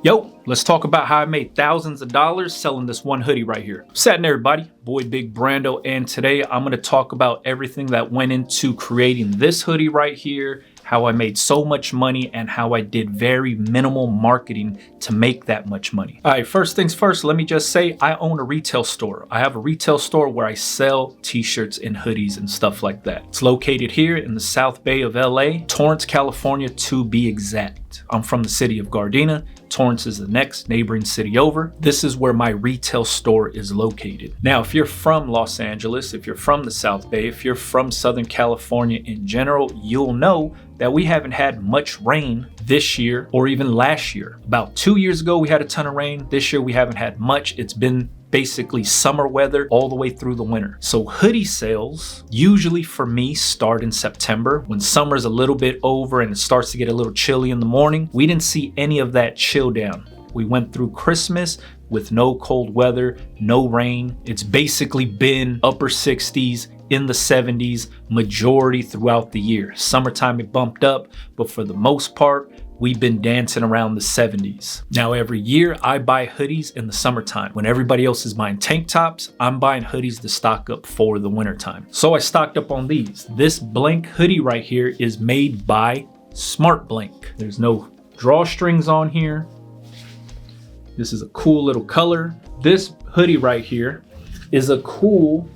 Yo, let's talk about how I made thousands of dollars selling this one hoodie right here. What's happening, everybody? Boy Big Brando, and today I'm gonna talk about everything that went into creating this hoodie right here, how I made so much money, and how I did very minimal marketing to make that much money. All right, first things first, let me just say I own a retail store. I have a retail store where I sell t-shirts and hoodies and stuff like that. It's located here in the South Bay of LA, Torrance, California to be exact. I'm from the city of Gardena. Torrance is the next neighboring city over. This is where my retail store is located. Now, if you're from Los Angeles, if you're from the South Bay, if you're from Southern California in general, you'll know that we haven't had much rain this year or even last year. About 2 years ago, we had a ton of rain. This year, we haven't had much. It's been basically summer weather all the way through the winter. So hoodie sales usually for me start in September when summer's a little bit over and it starts to get a little chilly in the morning. We didn't see any of that chill down. We went through Christmas with no cold weather, no rain. It's basically been upper 60s, in the 70s, majority throughout the year. Summertime it bumped up, but for the most part, we've been dancing around the 70s. Now every year I buy hoodies in the summertime. When everybody else is buying tank tops, I'm buying hoodies to stock up for the wintertime. So I stocked up on these. This blank hoodie right here is made by Smart Blank. There's no drawstrings on here. This is a cool little color. This hoodie right here is a cool,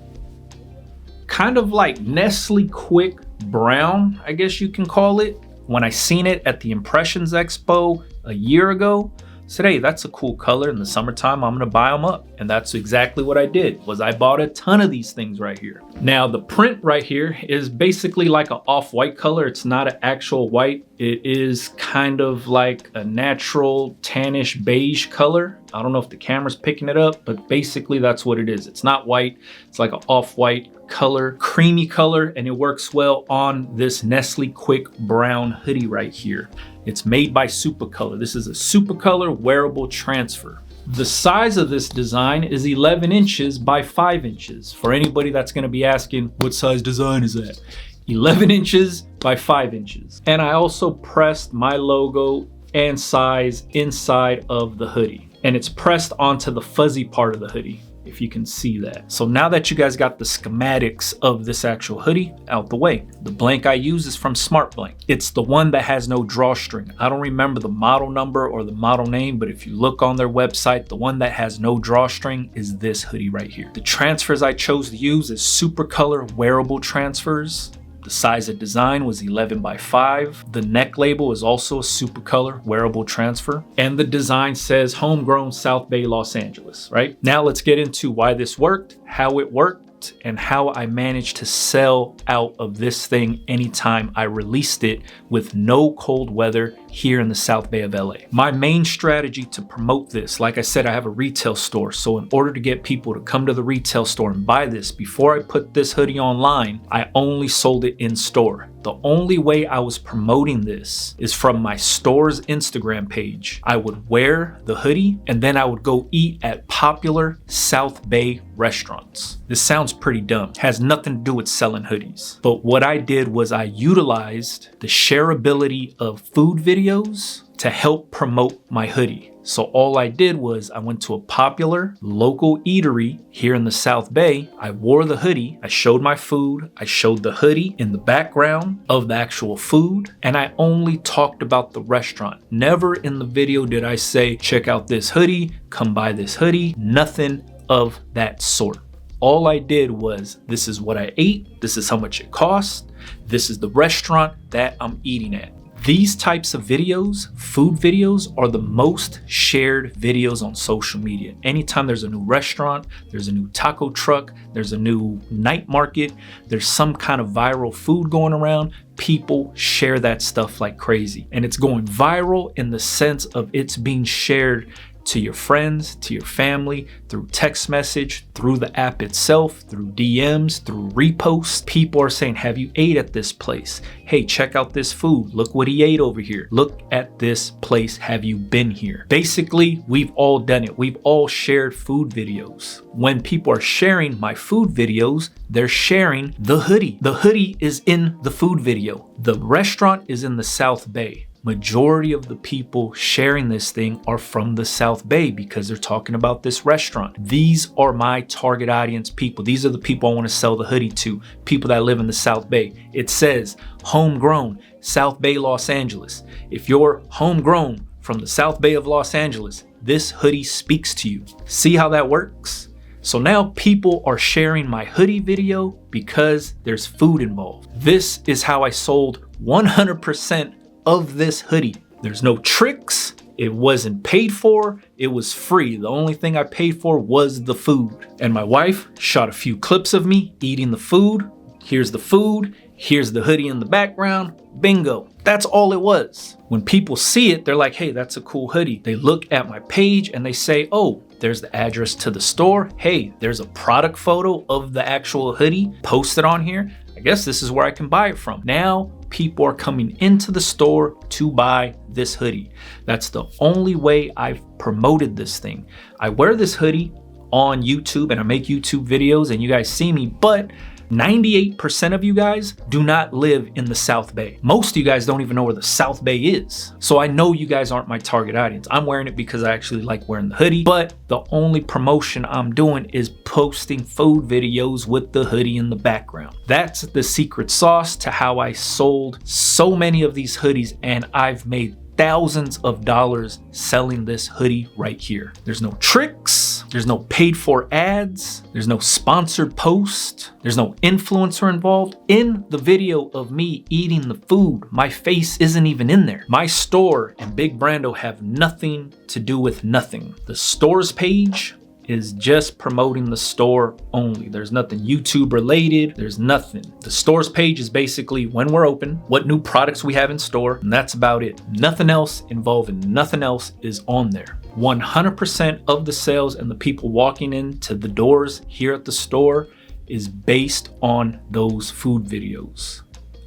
kind of like Nestle Quick brown, I guess you can call it. When I seen it at the Impressions Expo a year ago, I said, hey, that's a cool color. In the summertime, I'm gonna buy them up. And that's exactly what I did, was I bought a ton of these things right here. Now the print right here is basically like an off-white color. It's not an actual white. It is kind of like a natural tannish beige color. I don't know if the camera's picking it up, but basically that's what it is. It's not white, it's like an off-white color, creamy color, and it works well on this Nestle Quick brown hoodie right here. It's made by Supacolor. This is a Supacolor wearable transfer. The size of this design is 11 inches by 5 inches. For anybody that's gonna be asking, what size design is that? 11 inches by 5 inches. And I also pressed my logo and size inside of the hoodie. And it's pressed onto the fuzzy part of the hoodie, if you can see that. So now that you guys got the schematics of this actual hoodie out the way, the blank I use is from Smart Blank. It's the one that has no drawstring. I don't remember the model number or the model name, but if you look on their website, the one that has no drawstring is this hoodie right here. The transfers I chose to use is Supacolor wearable transfers. The size of design was 11 by 5. The neck label is also a Supacolor wearable transfer. And the design says homegrown South Bay, Los Angeles, right? Now let's get into why this worked, how it worked, and how I managed to sell out of this thing anytime I released it with no cold weather here in the South Bay of LA. My main strategy to promote this, like I said, I have a retail store. So in order to get people to come to the retail store and buy this, before I put this hoodie online, I only sold it in store. The only way I was promoting this is from my store's Instagram page. I would wear the hoodie and then I would go eat at popular South Bay restaurants. This sounds pretty dumb. It has nothing to do with selling hoodies. But what I did was I utilized the shareability of food videos to help promote my hoodie. So all I did was I went to a popular local eatery here in the South Bay. I wore the hoodie, I showed my food, I showed the hoodie in the background of the actual food, and I only talked about the restaurant. Never in the video did I say, check out this hoodie, come buy this hoodie, nothing of that sort. All I did was, this is what I ate, this is how much it cost, this is the restaurant that I'm eating at. These types of videos, food videos, are the most shared videos on social media. Anytime there's a new restaurant, there's a new taco truck, there's a new night market, there's some kind of viral food going around, people share that stuff like crazy. And it's going viral in the sense of it's being shared to your friends, to your family, through text message, through the app itself, through DMs, through reposts. People are saying, have you ate at this place? Hey, check out this food. Look what he ate over here. Look at this place. Have you been here? Basically, we've all done it. We've all shared food videos. When people are sharing my food videos, they're sharing the hoodie. The hoodie is in the food video. The restaurant is in the South Bay. majority of the people sharing this thing are from the South Bay because they're talking about this restaurant. These are my target audience people. These are the people I want to sell the hoodie to, people that live in the South Bay. It says homegrown, South Bay, Los Angeles. If you're homegrown from the South Bay of Los Angeles, this hoodie speaks to you. See how that works? So now people are sharing my hoodie video because there's food involved. This is how I sold 100% of this hoodie. There's no tricks. It wasn't paid for. It was free. The only thing I paid for was the food. And my wife shot a few clips of me eating the food. Here's the food. Here's the hoodie in the background. Bingo. That's all it was. When people see it, they're like, hey, that's a cool hoodie. They look at my page and they say, oh, there's the address to the store. Hey, there's a product photo of the actual hoodie posted on here. I guess this is where I can buy it from. Now people are coming into the store to buy this hoodie. That's the only way I've promoted this thing. I wear this hoodie on YouTube and I make YouTube videos and you guys see me, but 98% of you guys do not live in the South Bay. Most of you guys don't even know where the South Bay is. So I know you guys aren't my target audience. I'm wearing it because I actually like wearing the hoodie, but the only promotion I'm doing is posting food videos with the hoodie in the background. That's the secret sauce to how I sold so many of these hoodies, and I've made thousands of dollars selling this hoodie right here. There's no tricks, there's no paid for ads, there's no sponsored post, there's no influencer involved. In the video of me eating the food, my face isn't even in there. My store and Big Brando have nothing to do with nothing. The store's page is just promoting the store only. There's nothing YouTube related, there's nothing. The store's page is basically when we're open, what new products we have in store, and that's about it. Nothing else involving nothing else is on there. 100% of the sales and the people walking into the doors here at the store is based on those food videos.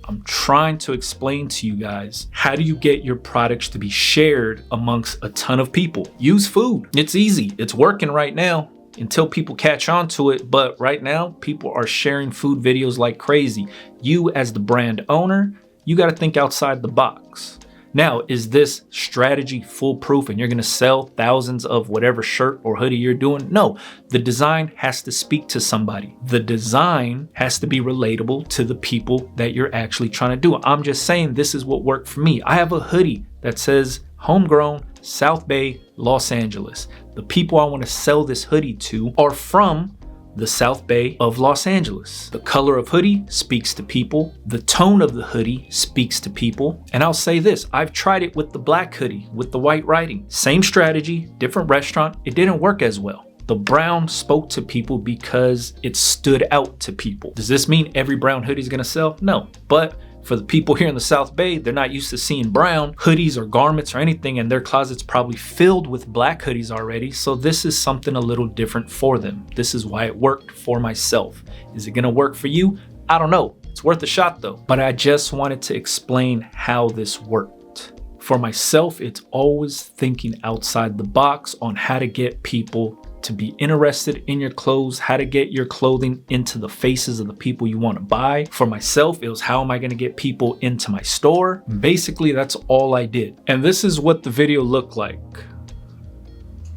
I'm trying to explain to you guys, how do you get your products to be shared amongst a ton of people? Use food. It's easy. It's working right now until people catch on to it. But right now, people are sharing food videos like crazy. You as the brand owner, you got to think outside the box. Now, is this strategy foolproof and you're gonna sell thousands of whatever shirt or hoodie you're doing? No, the design has to speak to somebody. The design has to be relatable to the people that you're actually trying to do. I'm just saying this is what worked for me. I have a hoodie that says homegrown, South Bay, Los Angeles. The people I wanna sell this hoodie to are from the South Bay of Los Angeles. The color of hoodie speaks to people. The tone of the hoodie speaks to people. And I'll say this, I've tried it with the black hoodie, with the white writing. Same strategy, different restaurant. It didn't work as well. The brown spoke to people because it stood out to people. Does this mean every brown hoodie is gonna sell? No, but for the people here in the South Bay, they're not used to seeing brown hoodies or garments or anything, and their closet's probably filled with black hoodies already. So this is something a little different for them. This is why it worked for myself. Is it gonna work for you? I don't know. It's worth a shot though. But I just wanted to explain how this worked. For myself, it's always thinking outside the box on how to get people to be interested in your clothes, how to get your clothing into the faces of the people you want to buy. For myself, it was how am I going to get people into my store? Basically, that's all I did. And this is what the video looked like.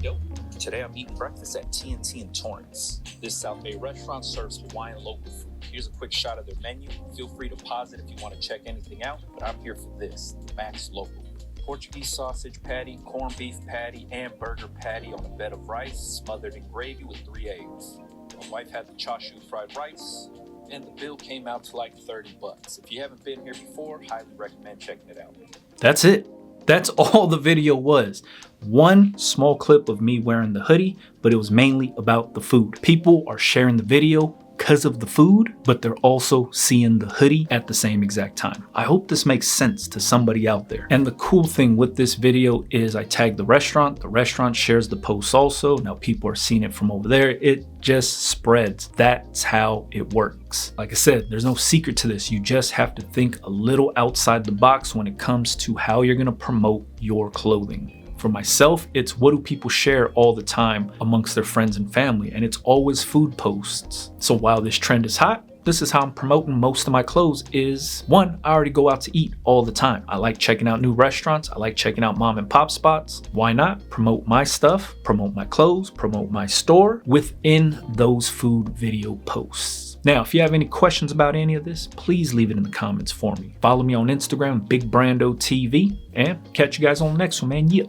Yo, today I'm eating breakfast at TNT in Torrance. This South Bay restaurant serves Hawaiian local food. Here's a quick shot of their menu. Feel free to pause it if you want to check anything out, but I'm here for this, the Max Local. Portuguese sausage patty, corned beef patty, and burger patty on a bed of rice, smothered in gravy with 3 eggs. My wife had the chashu fried rice, and the bill came out to like $30. If you haven't been here before, highly recommend checking it out. That's it. That's all the video was. One small clip of me wearing the hoodie, but it was mainly about the food. People are sharing the video because of the food, but they're also seeing the hoodie at the same exact time. I hope this makes sense to somebody out there. And the cool thing with this video is I tagged the restaurant shares the post also. Now people are seeing it from over there. It just spreads. That's how it works. Like I said, there's no secret to this. You just have to think a little outside the box when it comes to how you're gonna promote your clothing. For myself, it's what do people share all the time amongst their friends and family, and it's always food posts. So while this trend is hot, this is how I'm promoting most of my clothes is, one, I already go out to eat all the time. I like checking out new restaurants. I like checking out mom and pop spots. Why not promote my stuff, promote my clothes, promote my store within those food video posts? Now, if you have any questions about any of this, please leave it in the comments for me. Follow me on Instagram, Big Brando TV, and catch you guys on the next one, man. Yeah.